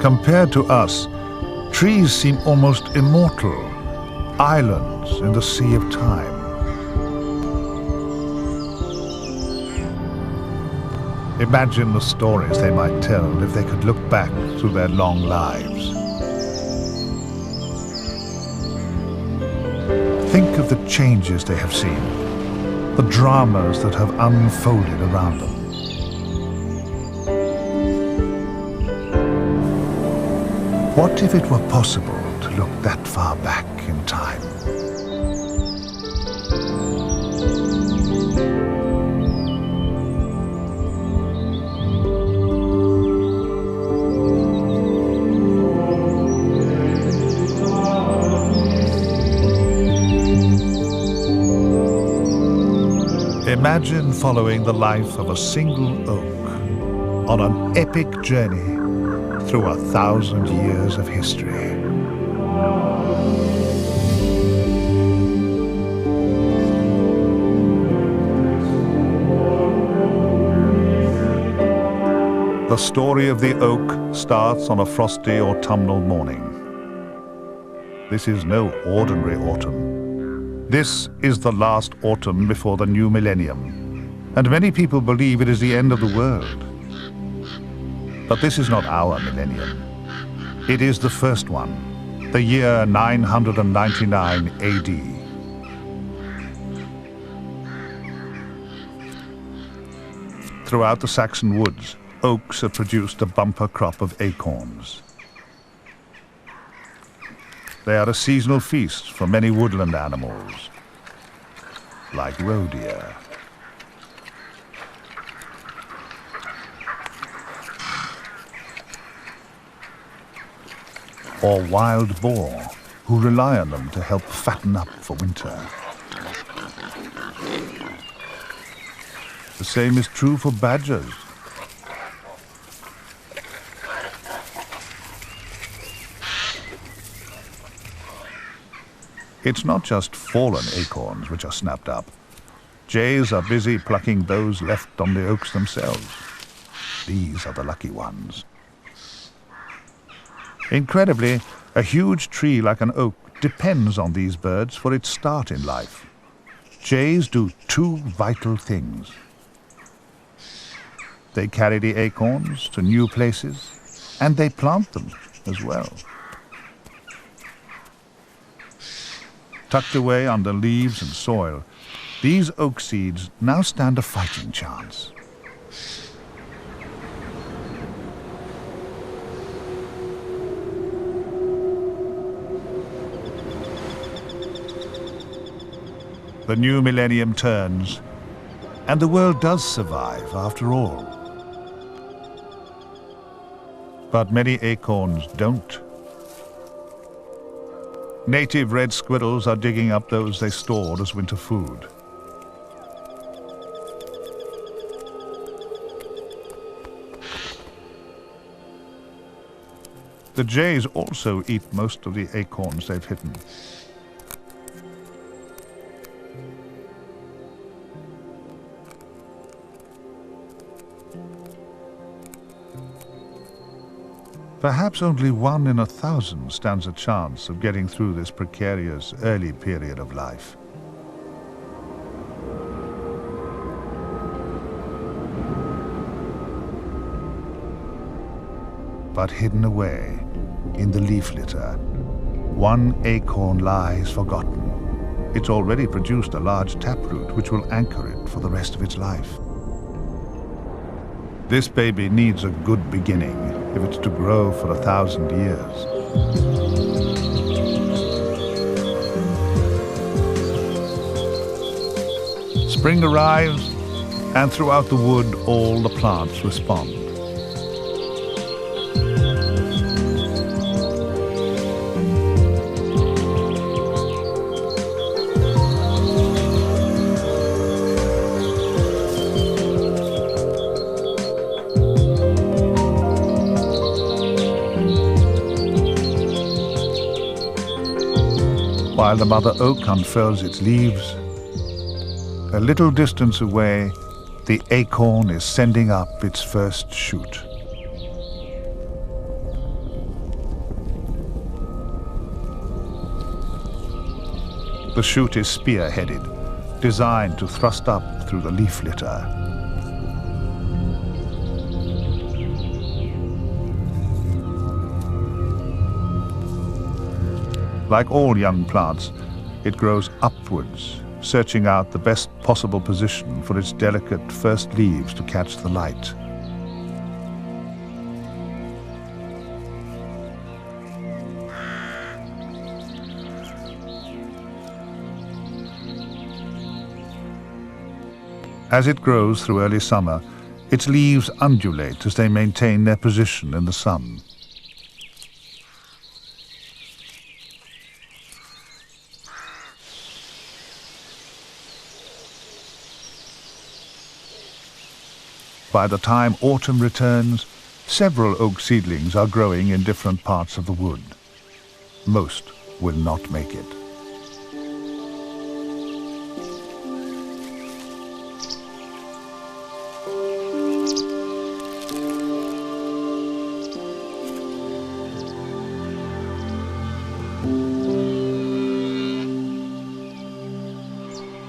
Compared to us, trees seem almost immortal, islands in the sea of time. Imagine the stories they might tell if they could look back through their long lives. Think of the changes they have seen, the dramas that have unfolded around them. What if it were possible to look that far back in time? Imagine following the life of a single oak on an epic journey through 1,000 years of history. The story of the oak starts on a frosty autumnal morning. This is no ordinary autumn. This is the last autumn before the new millennium, and many people believe it is the end of the world. But this is not our millennium. It is the first one, the year 999 AD. Throughout the Saxon woods, oaks have produced a bumper crop of acorns. They are a seasonal feast for many woodland animals, like roe deer. Or wild boar, who rely on them to help fatten up for winter. The same is true for badgers. It's not just fallen acorns which are snapped up. Jays are busy plucking those left on the oaks themselves. These are the lucky ones. Incredibly, a huge tree like an oak depends on these birds for its start in life. Jays do two vital things. They carry the acorns to new places, and they plant them as well. Tucked away under leaves and soil, these oak seeds now stand a fighting chance. The new millennium turns, and the world does survive after all. But many acorns don't. Native red squirrels are digging up those they stored as winter food. The jays also eat most of the acorns they've hidden. Perhaps only 1 in 1,000 stands a chance of getting through this precarious early period of life. But hidden away in the leaf litter, one acorn lies forgotten. It's already produced a large taproot which will anchor it for the rest of its life. This baby needs a good beginning if it's to grow for 1,000 years. Spring arrives, and throughout the wood all the plants respond. While the mother oak unfurls its leaves, a little distance away, the acorn is sending up its first shoot. The shoot is spear-headed, designed to thrust up through the leaf litter. Like all young plants, it grows upwards, searching out the best possible position for its delicate first leaves to catch the light. As it grows through early summer, its leaves undulate as they maintain their position in the sun. By the time autumn returns, several oak seedlings are growing in different parts of the wood. Most will not make it.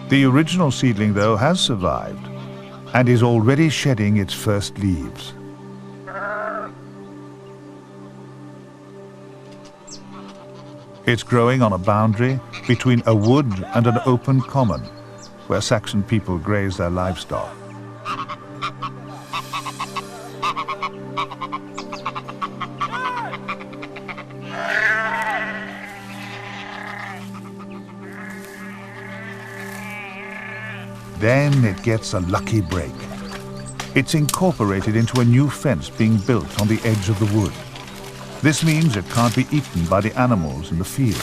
The original seedling, though, has survived and is already shedding its first leaves. It's growing on a boundary between a wood and an open common, where Saxon people graze their livestock. Then it gets a lucky break. It's incorporated into a new fence being built on the edge of the wood. This means it can't be eaten by the animals in the field,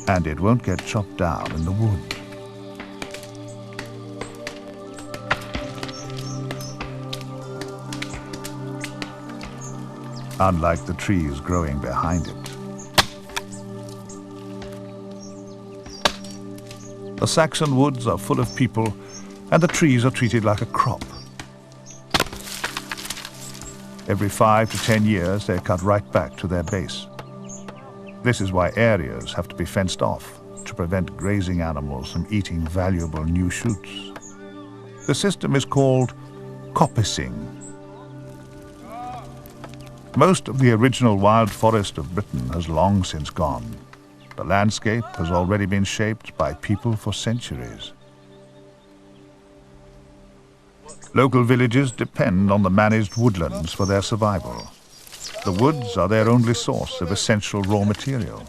and it won't get chopped down in the wood. Unlike the trees growing behind it. The Saxon woods are full of people, and the trees are treated like a crop. Every 5 to 10 years, they're cut right back to their base. This is why areas have to be fenced off to prevent grazing animals from eating valuable new shoots. The system is called coppicing. Most of the original wild forest of Britain has long since gone. The landscape has already been shaped by people for centuries. Local villages depend on the managed woodlands for their survival. The woods are their only source of essential raw material.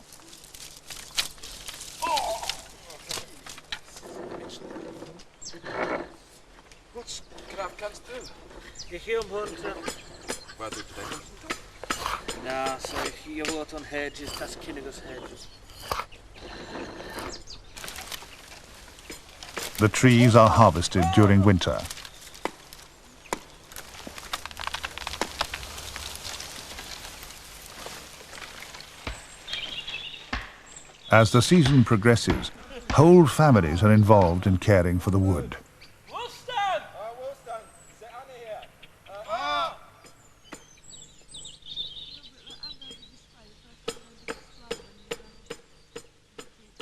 Wat knap kan du? Jag ger om hunden. Vad du tänker? Ja, så jag åt on hedges, tas kinnigos hedges. The trees are harvested during winter. As the season progresses, whole families are involved in caring for the wood.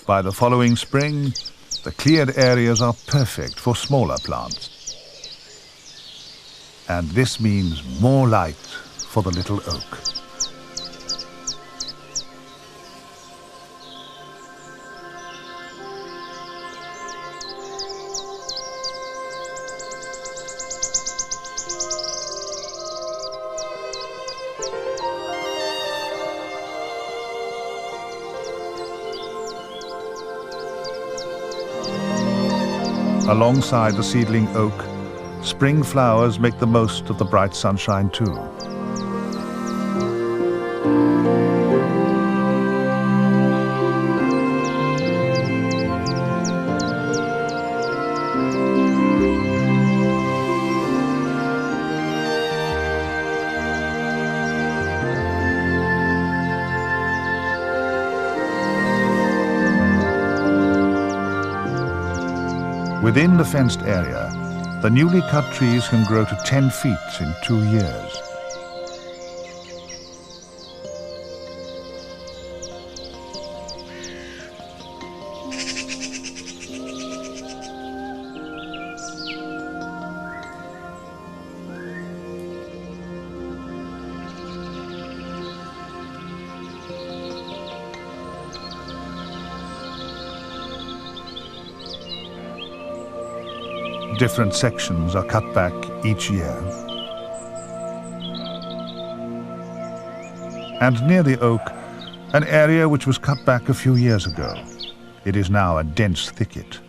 By the following spring, the cleared areas are perfect for smaller plants. And this means more light for the little oak. Alongside the seedling oak, spring flowers make the most of the bright sunshine too. Within the fenced area, the newly cut trees can grow to 10 feet in 2 years. Different sections are cut back each year. And near the oak, an area which was cut back a few years ago. It is now a dense thicket.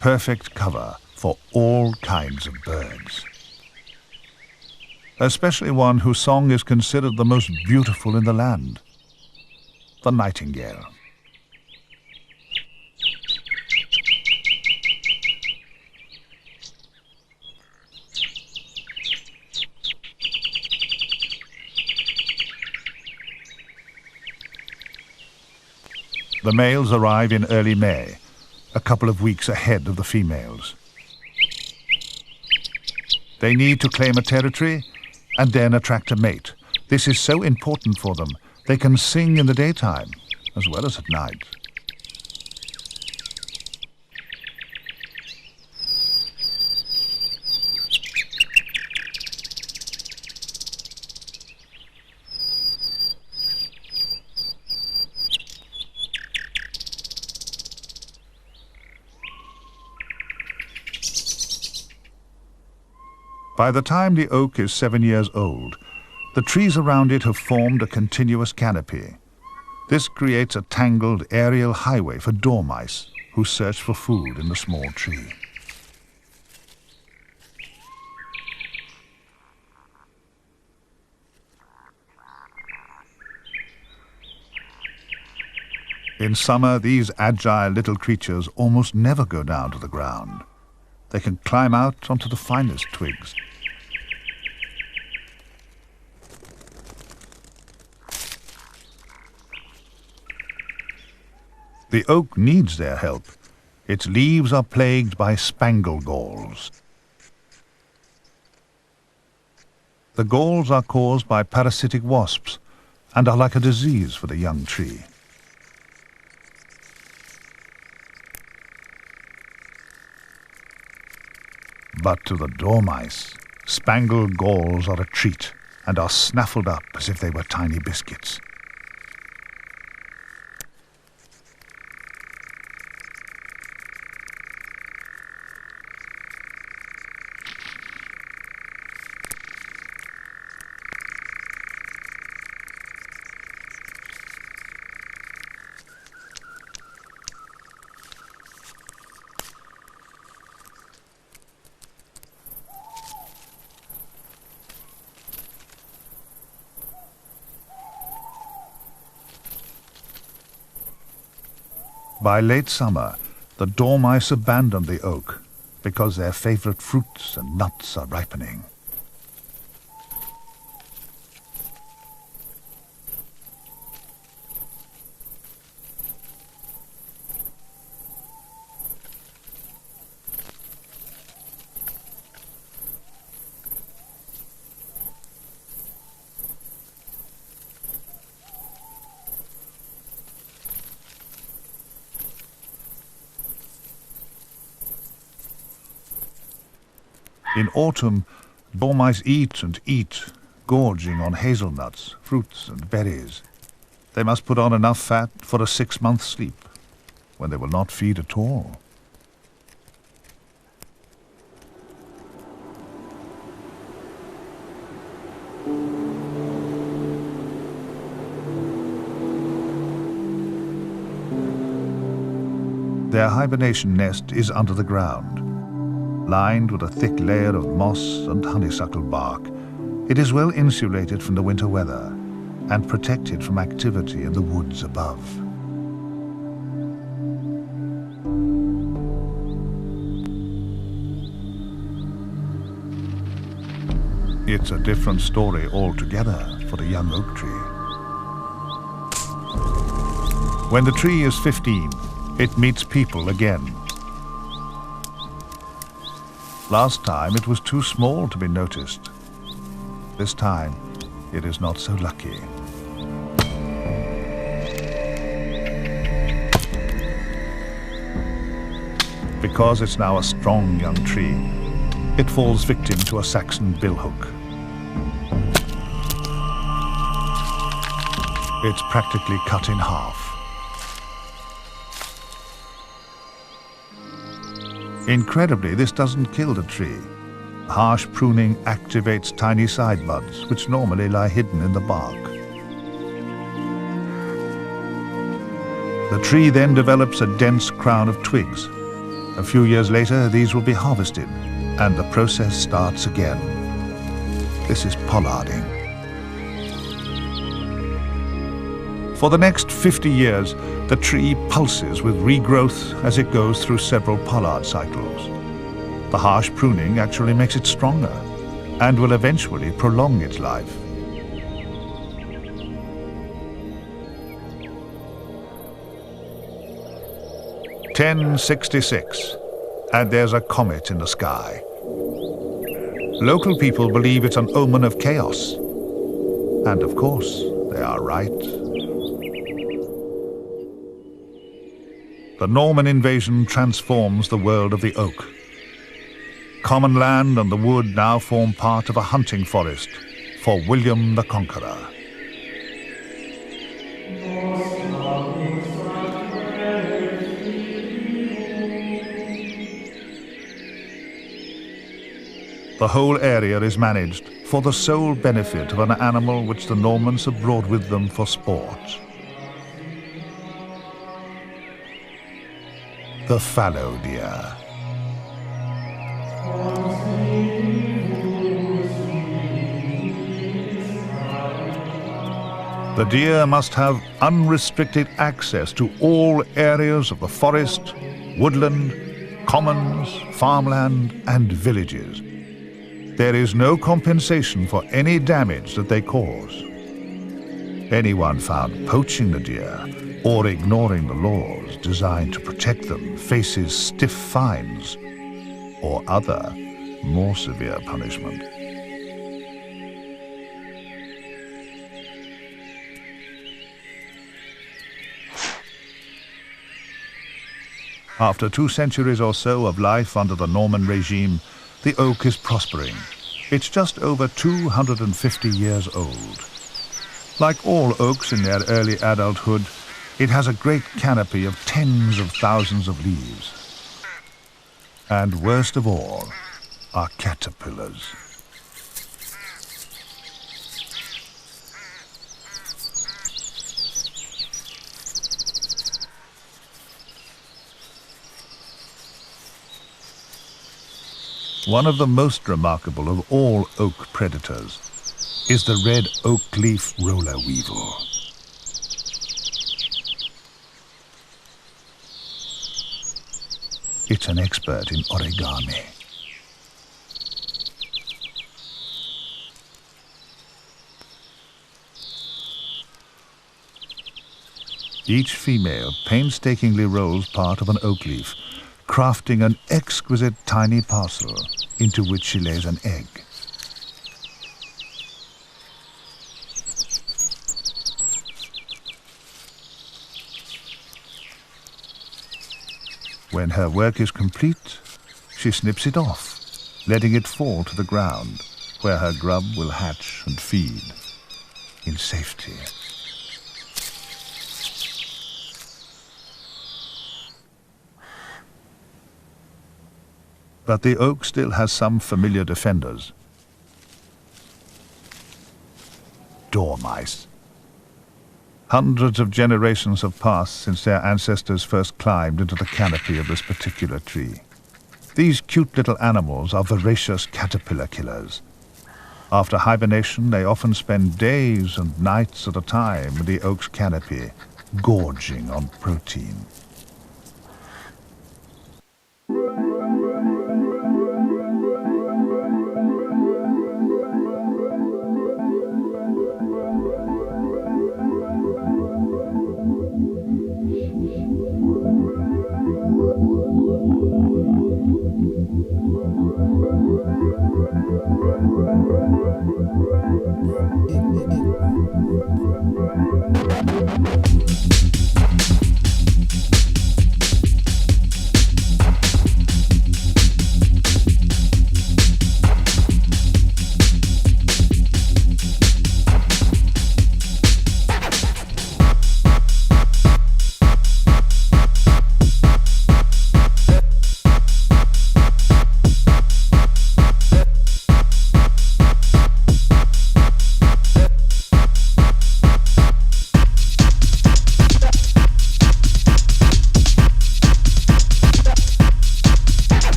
Perfect cover for all kinds of birds. Especially one whose song is considered the most beautiful in the land, the nightingale. The males arrive in early May, a couple of weeks ahead of the females. They need to claim a territory and then attract a mate. This is so important for them. They can sing in the daytime as well as at night. By the time the oak is 7 years old, the trees around it have formed a continuous canopy. This creates a tangled aerial highway for dormice who search for food in the small tree. In summer, these agile little creatures almost never go down to the ground. They can climb out onto the finest twigs. The oak needs their help. Its leaves are plagued by spangle galls. The galls are caused by parasitic wasps and are like a disease for the young tree. But to the dormice, spangle galls are a treat and are snaffled up as if they were tiny biscuits. By late summer, the dormice abandon the oak because their favorite fruits and nuts are ripening. In autumn, dormice eat and eat, gorging on hazelnuts, fruits and berries. They must put on enough fat for a 6-month sleep, when they will not feed at all. Their hibernation nest is under the ground, lined with a thick layer of moss and honeysuckle bark. It is well insulated from the winter weather and protected from activity in the woods above. It's a different story altogether for the young oak tree. When the tree is 15, it meets people again. Last time it was too small to be noticed. This time it is not so lucky. Because it's now a strong young tree, it falls victim to a Saxon billhook. it's practically cut in half. Incredibly, this doesn't kill the tree. Harsh pruning activates tiny side buds, which normally lie hidden in the bark. The tree then develops a dense crown of twigs. A few years later, these will be harvested, and the process starts again. This is pollarding. For the next 50 years, the tree pulses with regrowth as it goes through several pollard cycles. The harsh pruning actually makes it stronger and will eventually prolong its life. (1066), and there's a comet in the sky. Local people believe it's an omen of chaos. And of course, they are right. The Norman invasion transforms the world of the oak. Common land and the wood now form part of a hunting forest for William the Conqueror. The whole area is managed for the sole benefit of an animal which the Normans have brought with them for sport. The fallow deer. The deer must have unrestricted access to all areas of the forest, woodland, commons, farmland, and villages. There is no compensation for any damage that they cause. Anyone found poaching the deer or ignoring the laws designed to protect them faces stiff fines or other, more severe punishment. After 2 centuries or so of life under the Norman regime, the oak is prospering. It's just over 250 years old. Like all oaks in their early adulthood, it has a great canopy of tens of thousands of leaves. And worst of all are caterpillars. One of the most remarkable of all oak predators is the red oak leaf roller weevil. It's an expert in origami. Each female painstakingly rolls part of an oak leaf, crafting an exquisite tiny parcel into which she lays an egg. When her work is complete, she snips it off, letting it fall to the ground, where her grub will hatch and feed in safety. But the oak still has some familiar defenders. Dormice. Hundreds of generations have passed since their ancestors first climbed into the canopy of this particular tree. These cute little animals are voracious caterpillar killers. After hibernation, they often spend days and nights at a time in the oak's canopy, gorging on protein.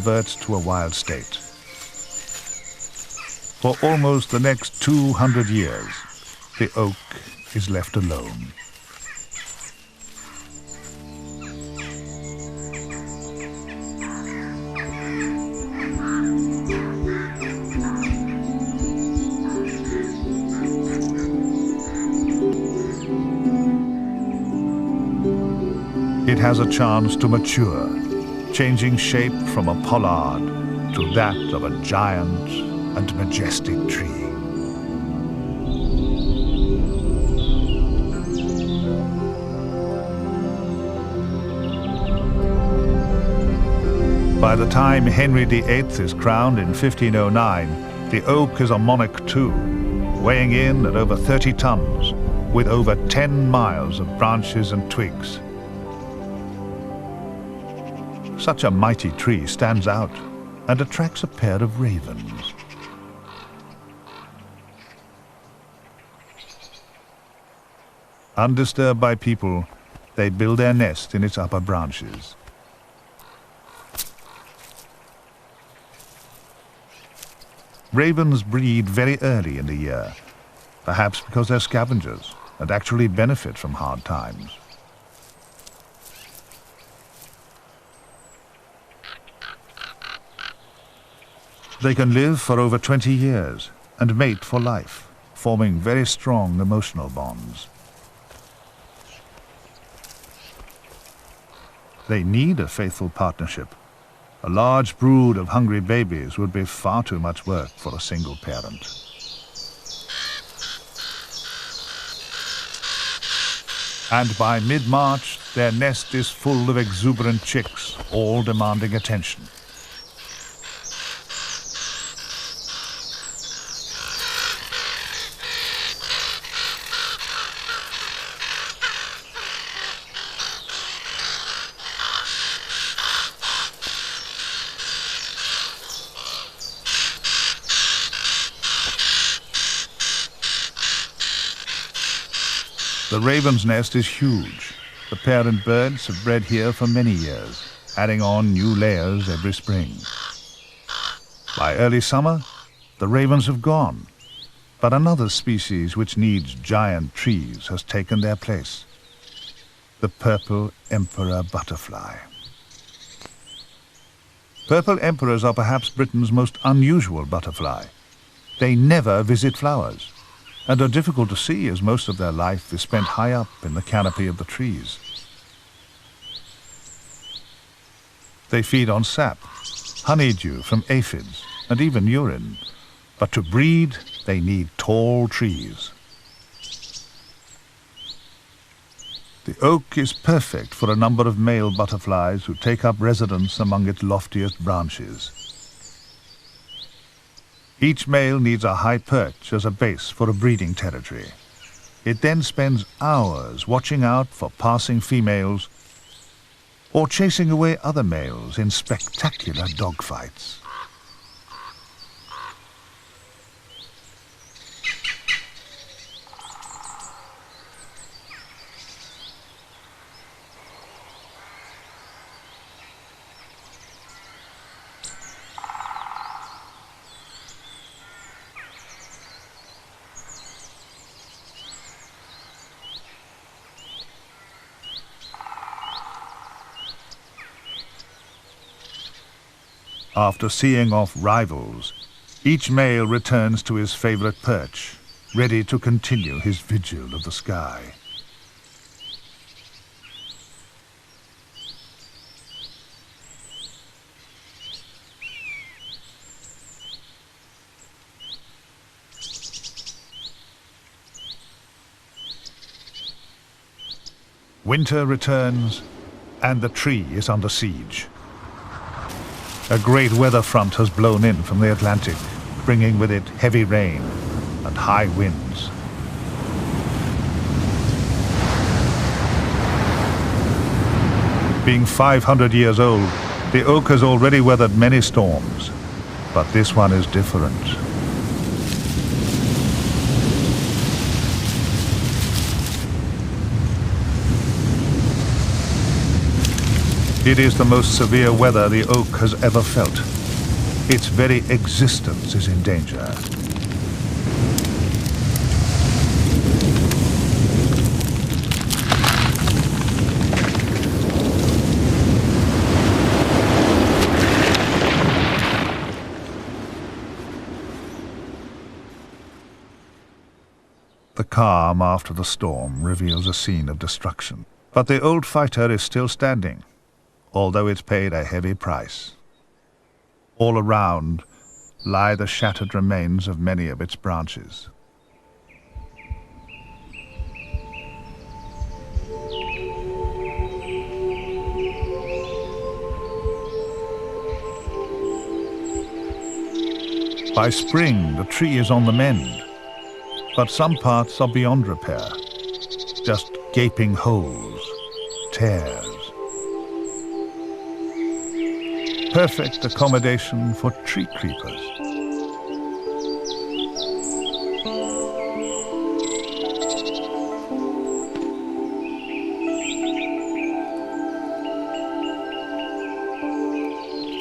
reverts to a wild state. For almost the next 200 years, the oak is left alone. It has a chance to mature, changing shape from a pollard to that of a giant and majestic tree. By the time Henry VIII is crowned in 1509, the oak is a monarch too, weighing in at over 30 tons, with over 10 miles of branches and twigs. Such a mighty tree stands out and attracts a pair of ravens. Undisturbed by people, they build their nest in its upper branches. Ravens breed very early in the year, perhaps because they're scavengers and actually benefit from hard times. They can live for over 20 years and mate for life, forming very strong emotional bonds. They need a faithful partnership. A large brood of hungry babies would be far too much work for a single parent. And by mid-March, their nest is full of exuberant chicks, all demanding attention. The raven's nest is huge. The parent birds have bred here for many years, adding on new layers every spring. By early summer, the ravens have gone, But another species which needs giant trees has taken their place. The purple emperor butterfly. Purple emperors are perhaps Britain's most unusual butterfly. They never visit flowers, and are difficult to see as most of their life is spent high up in the canopy of the trees. They feed on sap, honeydew from aphids, and even urine. But to breed, they need tall trees. The oak is perfect for a number of male butterflies who take up residence among its loftiest branches. Each male needs a high perch as a base for a breeding territory. It then spends hours watching out for passing females or chasing away other males in spectacular dogfights. After seeing off rivals, each male returns to his favorite perch, ready to continue his vigil of the sky. Winter returns, and the tree is under siege. A great weather front has blown in from the Atlantic, bringing with it heavy rain and high winds. Being 500 years old, the oak has already weathered many storms, but this one is different. It is the most severe weather the oak has ever felt. Its very existence is in danger. The calm after the storm reveals a scene of destruction. But the old fighter is still standing, although it's paid a heavy price. All around lie the shattered remains of many of its branches. By spring, the tree is on the mend, but some parts are beyond repair, just gaping holes, tears. Perfect accommodation for tree creepers.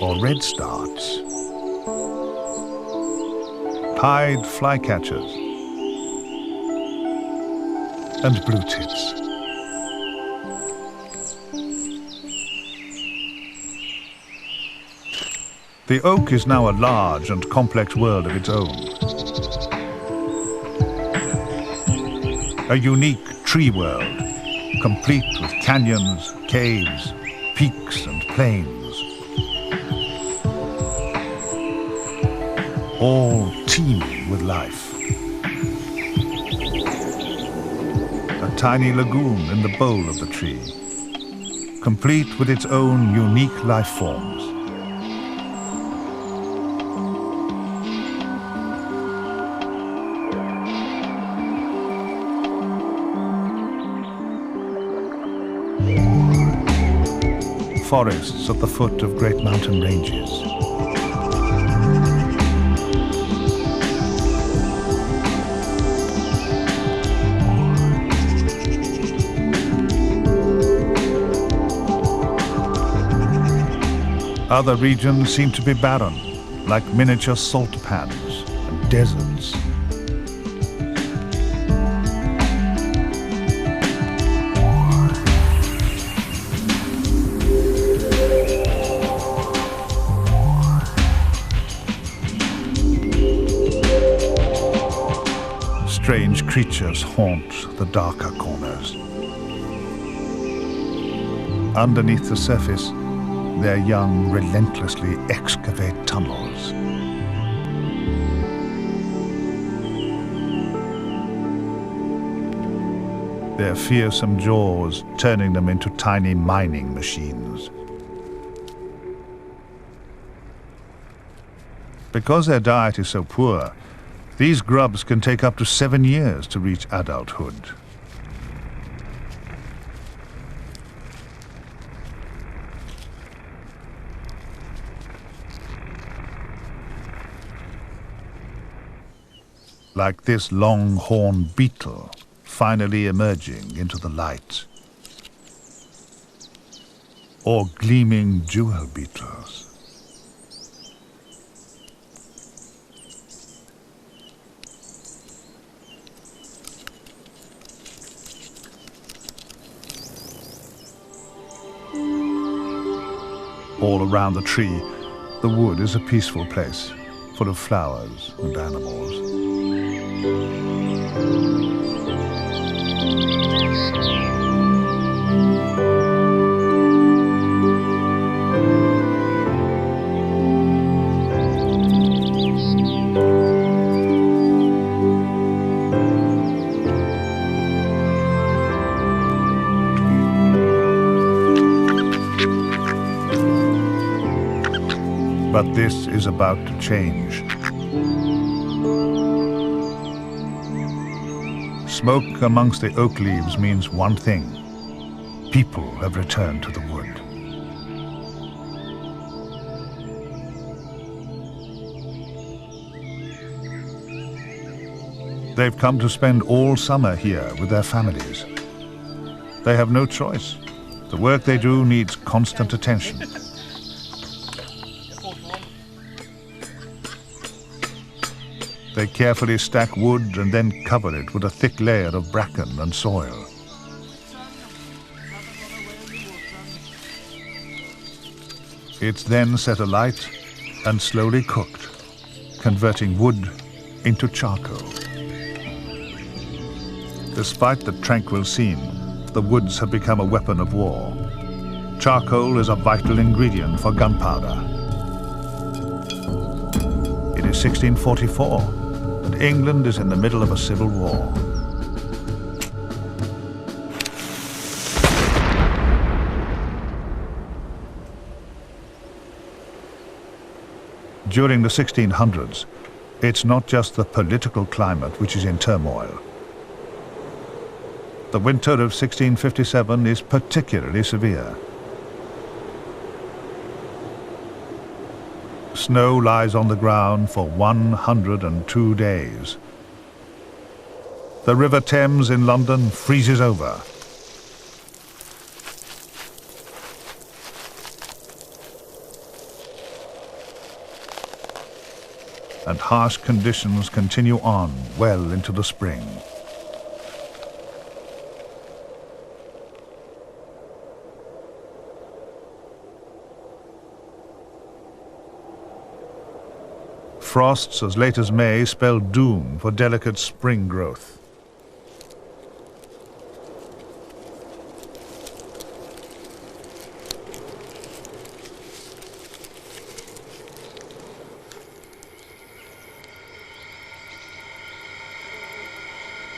Or redstarts. Pied flycatchers. And blue tits. The oak is now a large and complex world of its own. A unique tree world, complete with canyons, caves, peaks and plains. All teeming with life. A tiny lagoon in the bole of the tree, complete with its own unique life forms. Forests at the foot of great mountain ranges. Other regions seem to be barren, like miniature salt pans and deserts. Strange creatures haunt the darker corners. Underneath the surface, their young relentlessly excavate tunnels. Their fearsome jaws turning them into tiny mining machines. Because their diet is so poor, these grubs can take up to 7 years to reach adulthood. Like this long-horned beetle finally emerging into the light. Or gleaming jewel beetles. All around the tree, the wood is a peaceful place, full of flowers and animals. But this is about to change. Smoke amongst the oak leaves means one thing. People have returned to the wood. They've come to spend all summer here with their families. They have no choice. The work they do needs constant attention. They carefully stack wood and then cover it with a thick layer of bracken and soil. It's then set alight and slowly cooked, converting wood into charcoal. Despite the tranquil scene, the woods have become a weapon of war. Charcoal is a vital ingredient for gunpowder. It is 1644. And England is in the middle of a civil war. During the 1600s, it's not just the political climate which is in turmoil. The winter of 1657 is particularly severe. Snow lies on the ground for 102 days. The River Thames in London freezes over. And harsh conditions continue on well into the spring. Frosts as late as May spell doom for delicate spring growth.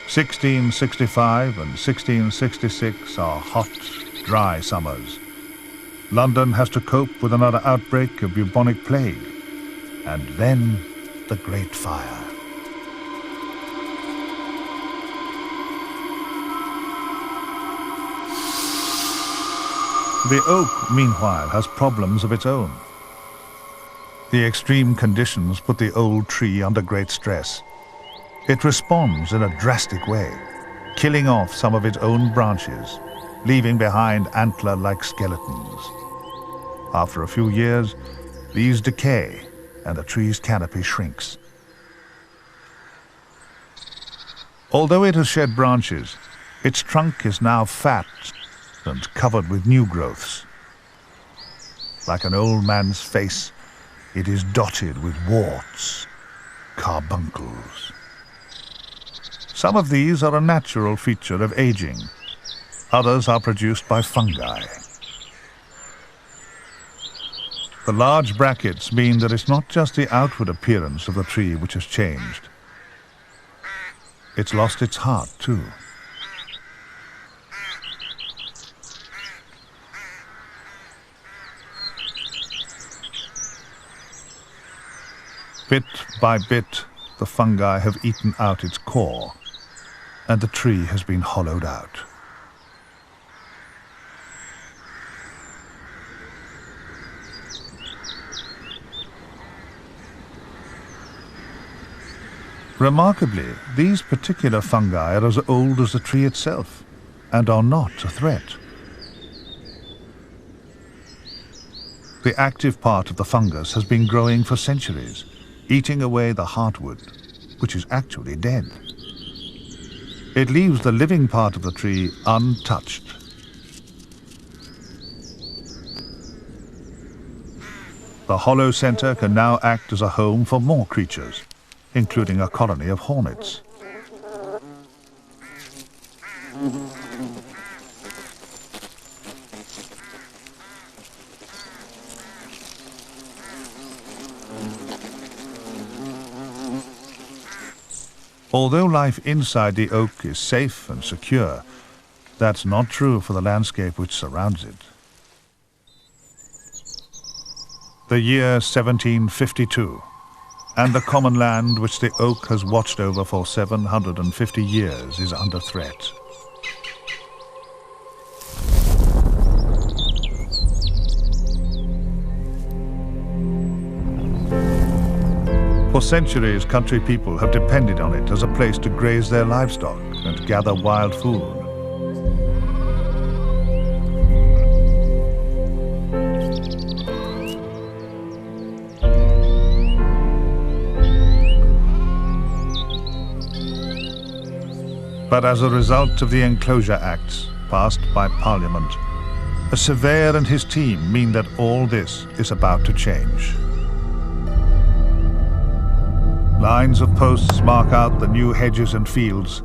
(1665 and 1666) are hot, dry summers. London has to cope with another outbreak of bubonic plague. And then the Great Fire. The oak, meanwhile, has problems of its own. The extreme conditions put the old tree under great stress. It responds in a drastic way, killing off some of its own branches, leaving behind antler-like skeletons. After a few years, these decay and the tree's canopy shrinks. Although it has shed branches, its trunk is now fat and covered with new growths. Like an old man's face, it is dotted with warts, carbuncles. Some of these are a natural feature of aging. Others are produced by fungi. The large brackets mean that it's not just the outward appearance of the tree which has changed. It's lost its heart too. Bit by bit, the fungi have eaten out its core, and the tree has been hollowed out. Remarkably, these particular fungi are as old as the tree itself and are not a threat. The active part of the fungus has been growing for centuries, eating away the heartwood, which is actually dead. It leaves the living part of the tree untouched. The hollow center can now act as a home for more creatures, including a colony of hornets. Although life inside the oak is safe and secure, that's not true for the landscape which surrounds it. The year 1752, and the common land which the oak has watched over for 750 years is under threat. For centuries, country people have depended on it as a place to graze their livestock and gather wild food. But as a result of the Enclosure Acts passed by Parliament, a surveyor and his team mean that all this is about to change. Lines of posts mark out the new hedges and fields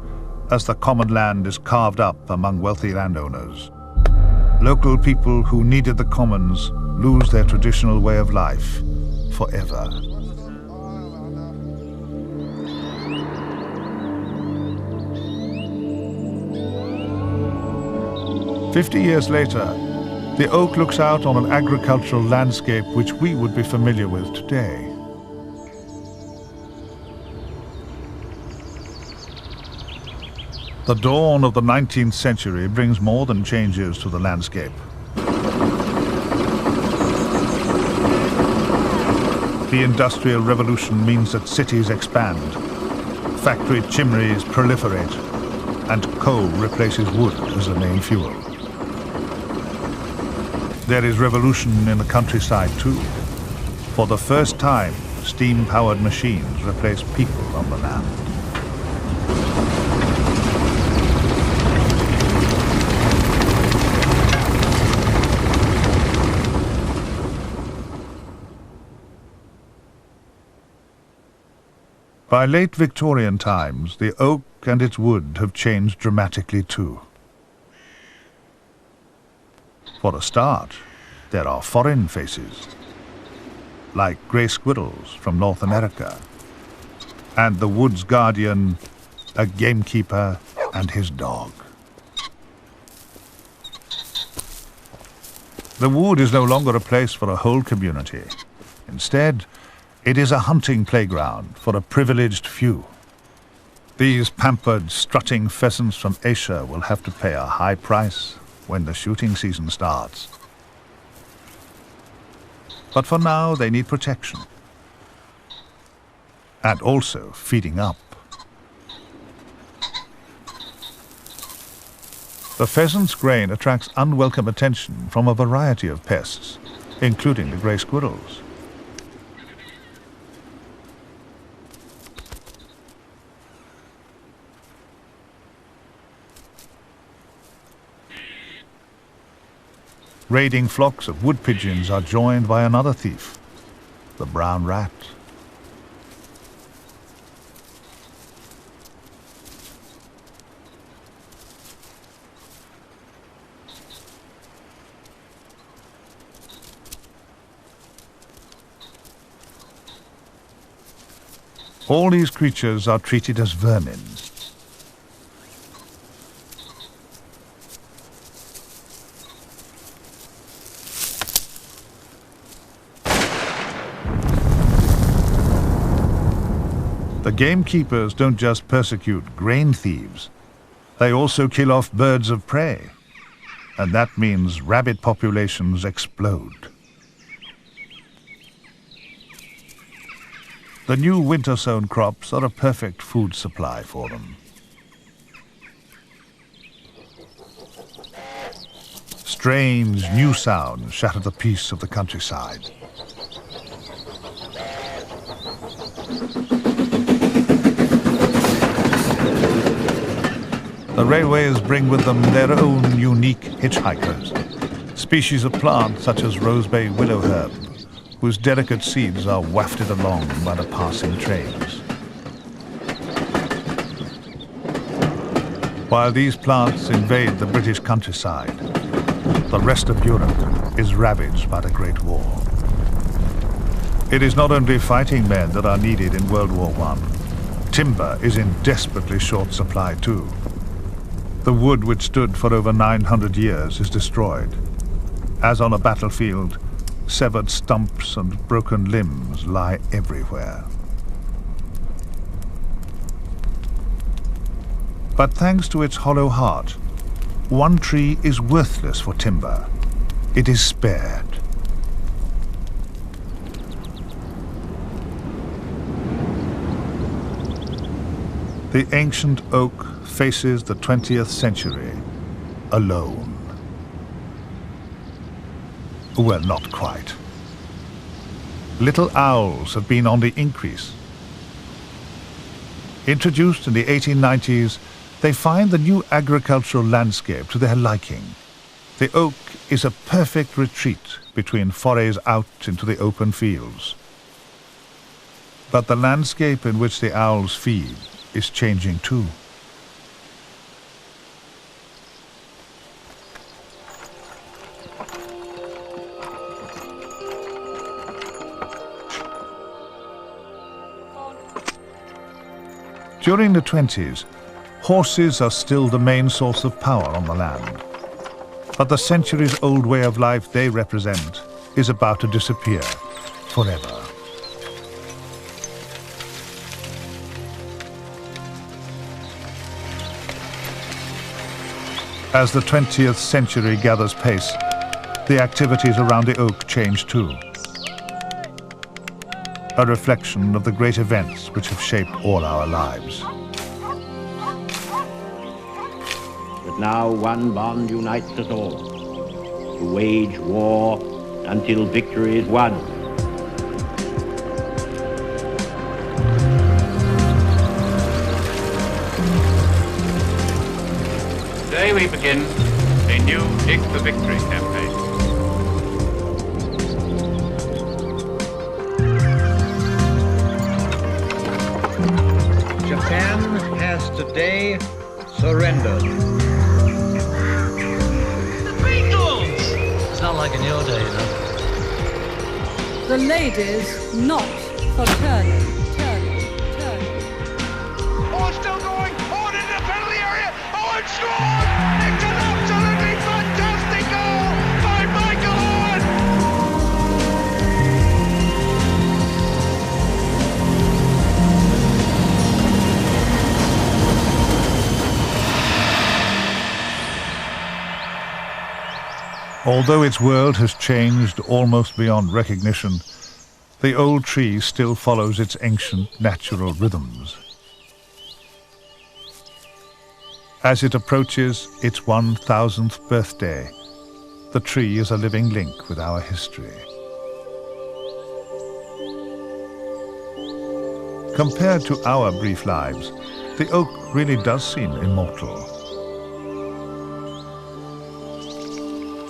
as the common land is carved up among wealthy landowners. Local people who needed the commons lose their traditional way of life forever. "50 years later, the oak looks out on an agricultural landscape which we would be familiar with today. The dawn of the 19th century brings more than changes to the landscape. The Industrial Revolution means that cities expand, factory chimneys proliferate, and coal replaces wood as the main fuel. There is revolution in the countryside too. For the first time, steam-powered machines replace people on the land. By late Victorian times, the oak and its wood have changed dramatically too. For a start, there are foreign faces, like grey squirrels from North America, and the wood's guardian, a gamekeeper and his dog. The wood is no longer a place for a whole community. Instead, it is a hunting playground for a privileged few. These pampered, strutting pheasants from Asia will have to pay a high price when the shooting season starts. But for now, they need protection. And also feeding up. The pheasant's grain attracts unwelcome attention from a variety of pests, including the grey squirrels. Raiding flocks of wood pigeons are joined by another thief, the brown rat. All these creatures are treated as vermin. The gamekeepers don't just persecute grain thieves, they also kill off birds of prey. And that means rabbit populations explode. The new winter-sown crops are a perfect food supply for them. Strange new sounds shatter the peace of the countryside. The railways bring with them their own unique hitchhikers, species of plants such as rosebay willow herb, whose delicate seeds are wafted along by the passing trains. While these plants invade the British countryside, the rest of Europe is ravaged by the Great War. It is not only fighting men that are needed in World War I. Timber is in desperately short supply too. The wood which stood for over 900 years is destroyed. As on a battlefield, severed stumps and broken limbs lie everywhere. But thanks to its hollow heart, one tree is worthless for timber. It is spared. The ancient oak faces the 20th century alone. Well, not quite. Little owls have been on the increase. Introduced in the 1890s, they find the new agricultural landscape to their liking. The oak is a perfect retreat between forays out into the open fields. But the landscape in which the owls feed is changing too. During the 20s, horses are still the main source of power on the land. But the centuries-old way of life they represent is about to disappear forever. As the 20th century gathers pace, the activities around the oak change too. A reflection of the great events which have shaped all our lives. But now one bond unites us all, to wage war until victory is won. Today we begin a new Dig for Victory campaign. Japan has today surrendered. The Beatles! It's not like in your day, you know. The ladies not for turning. Oh, it's still going! Oh, and into the penalty area! Oh, it's scored! It's an absolutely fantastic goal by Michael Owen! Although its world has changed almost beyond recognition, the old tree still follows its ancient natural rhythms. As it approaches its 1000th birthday, the tree is a living link with our history. Compared to our brief lives, the oak really does seem immortal.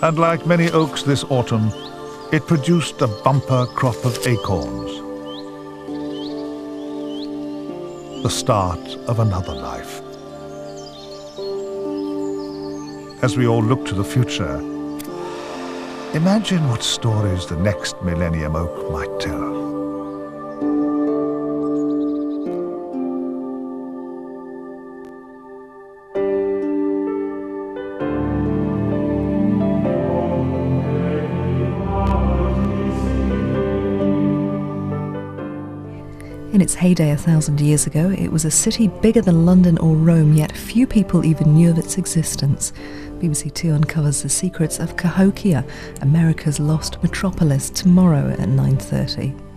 And like many oaks this autumn, it produced a bumper crop of acorns. The start of another life. As we all look to the future, imagine what stories the next Millennium Oak might tell. its heyday 1,000 years ago, it was a city bigger than London or Rome, yet few people even knew of its existence. BBC Two uncovers the secrets of Cahokia, America's lost metropolis, tomorrow at 9:30.